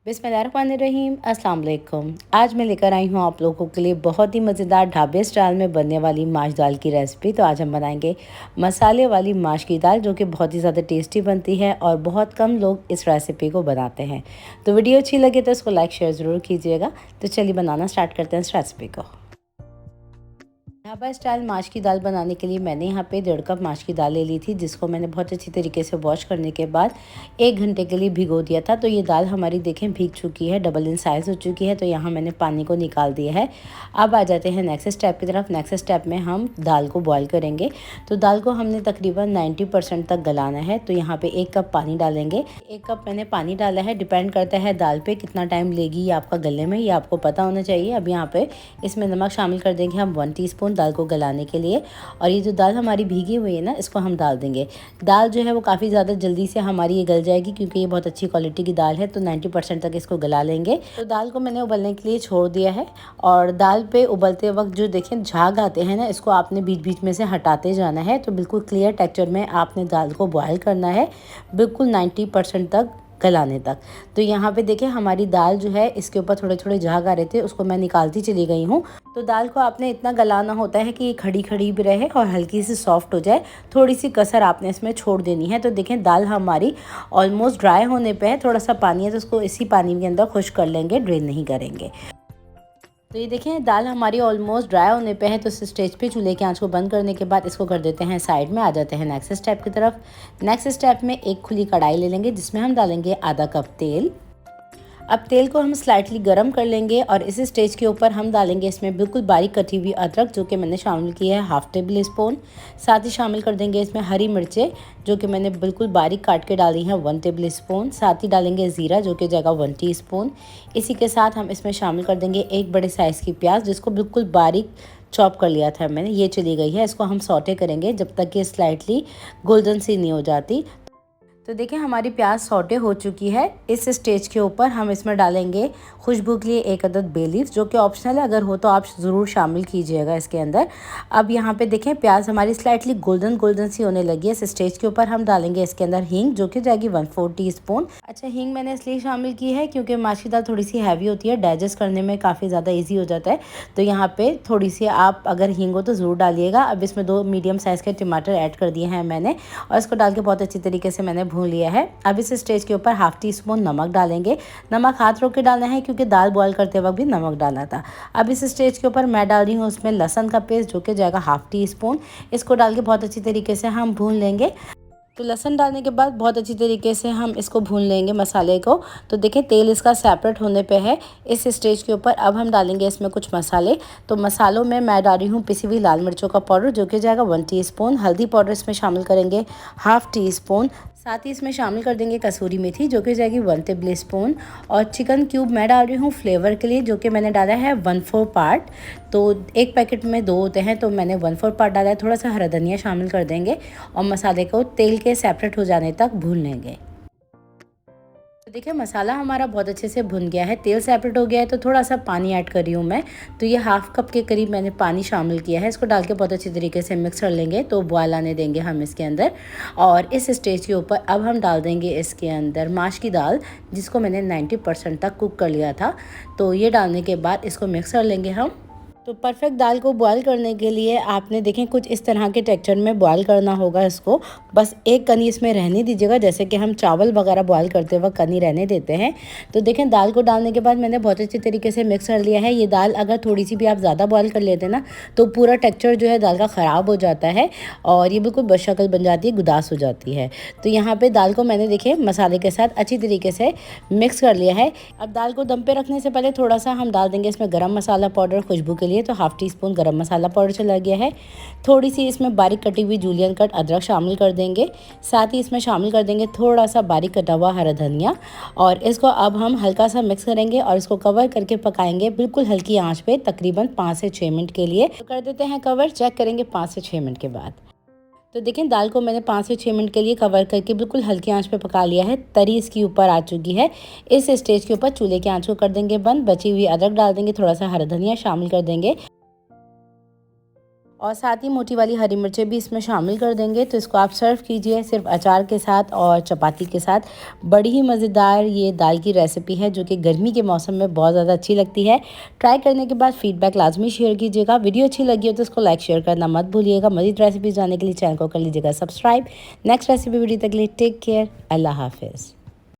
बिस्मिल्लाहिर्रहमानिर्रहीम, अस्सलाम वालेकुम। आज मैं लेकर आई हूँ आप लोगों के लिए बहुत ही मज़ेदार ढाबे स्टाइल में बनने वाली माश दाल की रेसिपी। तो आज हम बनाएंगे मसाले वाली माश की दाल, जो कि बहुत ही ज़्यादा टेस्टी बनती है और बहुत कम लोग इस रेसिपी को बनाते हैं। तो वीडियो अच्छी लगे तो इसको लाइक शेयर ज़रूर कीजिएगा। तो चलिए बनाना स्टार्ट करते हैं इस रेसिपी को। ढाबा स्टाइल माश की दाल बनाने के लिए मैंने यहाँ पे 1.5 कप माश की दाल ले ली थी, जिसको मैंने बहुत अच्छी तरीके से वॉश करने के बाद 1 घंटे के लिए भिगो दिया था। तो ये दाल हमारी देखें भीग चुकी है, डबल इन साइज़ हो चुकी है। तो यहाँ मैंने पानी को निकाल दिया है। अब आ जाते हैं नेक्स्ट स्टेप की तरफ। नेक्स्ट स्टेप में हम दाल को बॉयल करेंगे। तो दाल को हमने तकरीबन 90% तक गलाना है। तो यहाँ पर 1 कप पानी डालेंगे। 1 कप मैंने पानी डाला है। डिपेंड करता है दाल पर कितना टाइम लेगी ये आपका गलने में, ये आपको पता होना चाहिए। अब यहाँ पर इसमें नमक शामिल कर देंगे हम 1 टीस्पून दाल को गलाने के लिए। और ये जो दाल हमारी भीगी हुई है ना, इसको हम डाल देंगे। दाल जो है वो काफ़ी ज़्यादा जल्दी से हमारी ये गल जाएगी, क्योंकि ये बहुत अच्छी क्वालिटी की दाल है। तो 90% तक इसको गला लेंगे। तो दाल को मैंने उबलने के लिए छोड़ दिया है। और दाल पे उबलते वक्त जो देखें झाग आते हैं ना, इसको आपने बीच बीच में से हटाते जाना है। तो बिल्कुल क्लियर टेक्सचर में आपने दाल को बॉयल करना है, बिल्कुल 90% तक गलाने तक। तो यहाँ पे देखिए हमारी दाल जो है, इसके ऊपर थोड़े थोड़े झाग आ रहे थे, उसको मैं निकालती चली गई हूँ। तो दाल को आपने इतना गलाना होता है कि ये खड़ी खड़ी भी रहे और हल्की सी सॉफ्ट हो जाए। थोड़ी सी कसर आपने इसमें छोड़ देनी है। तो देखें दाल हमारी ऑलमोस्ट ड्राई होने पे है। थोड़ा सा पानी है तो उसको इसी पानी के अंदर खुश्क कर लेंगे, ड्रेन नहीं करेंगे। तो ये देखें दाल हमारी ऑलमोस्ट ड्राई होने पे है। तो इस स्टेज पे चूल्हे की आंच को बंद करने के बाद इसको कर देते हैं साइड में। आ जाते हैं नेक्स्ट स्टेप की तरफ। नेक्स्ट स्टेप में एक खुली कढ़ाई ले लेंगे, जिसमें हम डालेंगे आधा कप तेल। अब तेल को हम स्लाइटली गरम कर लेंगे और इस स्टेज के ऊपर हम डालेंगे इसमें बिल्कुल बारीक कटी हुई अदरक, जो कि मैंने शामिल किया है 1/2 टेबल स्पून। साथ ही शामिल कर देंगे इसमें हरी मिर्चें, जो कि मैंने बिल्कुल बारीक काट के डाली हैं 1 टेबल स्पून। साथ ही डालेंगे ज़ीरा, जो कि जाएगा 1 टीस्पून। इसी के साथ हम इसमें शामिल कर देंगे एक बड़े साइज़ की प्याज, जिसको बिल्कुल बारीक चॉप कर लिया था मैंने। ये चली गई है। इसको हम सौटे करेंगे जब तक कि स्लाइटली गोल्डन सी नहीं हो जाती। तो देखिए हमारी प्याज सौटे हो चुकी है। इस स्टेज के ऊपर हम इसमें डालेंगे खुशबू के लिए 1 अदद बे लीफ, जो कि ऑप्शनल है, अगर हो तो आप ज़रूर शामिल कीजिएगा इसके अंदर। अब यहाँ पे देखें प्याज हमारी स्लाइटली गोल्डन गोल्डन सी होने लगी है। इस स्टेज के ऊपर हम डालेंगे इसके अंदर हींग, जो कि जाएगी 1/4 टीस्पून। अच्छा, हींग मैंने इसलिए शामिल की है क्योंकि माश की दाल थोड़ी सी हैवी होती है, डाइजेस्ट करने में काफ़ी ज़्यादा ईजी हो जाता है। तो यहाँ पर थोड़ी सी आप अगर हींग हो तो ज़रूर डालिएगा। अब इसमें 2 मीडियम साइज़ के टमाटर ऐड कर दिए हैं मैंने, और इसको डाल के बहुत अच्छी तरीके से मैंने भून लिया है। अब इस स्टेज के ऊपर 1/2 टीस्पून नमक डालेंगे। नमक हाथ रोक के डालना है, क्योंकि दाल बॉईल करते वक्त भी नमक डालना था। अब इस स्टेज के ऊपर मैं डाल रही हूँ उसमें लहसुन का पेस्ट, जो कि जाएगा 1/2 टीस्पून। इसको डाल के बहुत अच्छी तरीके से हम भून लेंगे। तो लहसुन डालने के बाद बहुत अच्छी तरीके से हम इसको भून लेंगे मसाले को। तो देखिए तेल इसका सेपरेट होने पे है। इस स्टेज के ऊपर अब हम डालेंगे इसमें कुछ मसाले। तो मसालों में मैं डाल रही हूँ पिसी हुई लाल मिर्चों का पाउडर, जो कि जाएगा 1 टीस्पून। हल्दी पाउडर इसमें शामिल करेंगे 1/2 टीस्पून। साथ ही इसमें शामिल कर देंगे कसूरी मेथी, जो कि जाएगी 1 टेबल स्पून। और चिकन क्यूब मैं डाल रही हूँ फ्लेवर के लिए, जो कि मैंने डाला है 1/4 पार्ट। तो एक पैकेट में 2 होते हैं, तो मैंने 1/4 पार्ट डाला है। थोड़ा सा हरा धनिया शामिल कर देंगे और मसाले को तेल के सेपरेट हो जाने तक भून लेंगे। तो देखिए मसाला हमारा बहुत अच्छे से भुन गया है, तेल सेपरेट हो गया है। तो थोड़ा सा पानी ऐड कर रही हूँ मैं। तो ये 1/2 कप के करीब मैंने पानी शामिल किया है। इसको डाल के बहुत अच्छी तरीके से मिक्स कर लेंगे। तो बॉयल आने देंगे हम इसके अंदर। और इस स्टेज के ऊपर अब हम डाल देंगे इसके अंदर माश की दाल, जिसको मैंने 90% तक कुक कर लिया था। तो ये डालने के बाद इसको मिक्स कर लेंगे हम। तो परफेक्ट दाल को बॉयल करने के लिए आपने देखें कुछ इस तरह के टेक्सचर में बॉयल करना होगा इसको। बस एक कनी इसमें रहने दीजिएगा, जैसे कि हम चावल वगैरह बॉयल करते वक्त कनी रहने देते हैं। तो देखें दाल को डालने के बाद मैंने बहुत अच्छी तरीके से मिक्स कर लिया है। ये दाल अगर थोड़ी सी भी आप ज़्यादा बॉयल कर लेते हैं ना, तो पूरा टेक्स्चर जो है दाल का ख़राब हो जाता है और ये बिल्कुल बदशक्ल बन जाती है, गुदास हो जाती है। तो यहाँ पर दाल को मैंने देखे मसाले के साथ अच्छी तरीके से मिक्स कर लिया है। अब दाल को दम पे रखने से पहले थोड़ा सा हम डाल देंगे इसमें गरम मसाला पाउडर खुशबू के लिए। तो 1/2 टीस्पून गरम मसाला पाउडर चला गया है। थोड़ी सी इसमें बारीक कटी हुई जूलियन कट अदरक शामिल कर देंगे। साथ ही इसमें शामिल कर देंगे थोड़ा सा बारीक कटा हुआ हरा धनिया। और इसको अब हम हल्का सा मिक्स करेंगे और इसको कवर करके पकाएंगे बिल्कुल हल्की आंच पे, तकरीबन 5 से 6 मिनट के लिए। तो कर देते हैं कवर, चेक करेंगे 5 से 6 मिनट के बाद। तो देखें दाल को मैंने 5 से 6 मिनट के लिए कवर करके बिल्कुल हल्की आंच पे पका लिया है। तरी इसकी ऊपर आ चुकी है। इस स्टेज के ऊपर चूल्हे की आंच को कर देंगे बंद। बची हुई अदरक डाल देंगे, थोड़ा सा हरा धनिया शामिल कर देंगे और साथ ही मोटी वाली हरी मिर्चें भी इसमें शामिल कर देंगे। तो इसको आप सर्व कीजिए सिर्फ अचार के साथ और चपाती के साथ। बड़ी ही मज़ेदार ये दाल की रेसिपी है जो कि गर्मी के मौसम में बहुत ज़्यादा अच्छी लगती है। ट्राई करने के बाद फीडबैक लाजमी शेयर कीजिएगा। वीडियो अच्छी लगी हो तो इसको लाइक शेयर करना मत भूलिएगा। मज़ीद रेसिपीज़ जानने के लिए चैनल को कर लीजिएगा सब्सक्राइब। नेक्स्ट रेसिपी वीडियो तक के लिए टेक केयर। अल्लाह हाफिज़।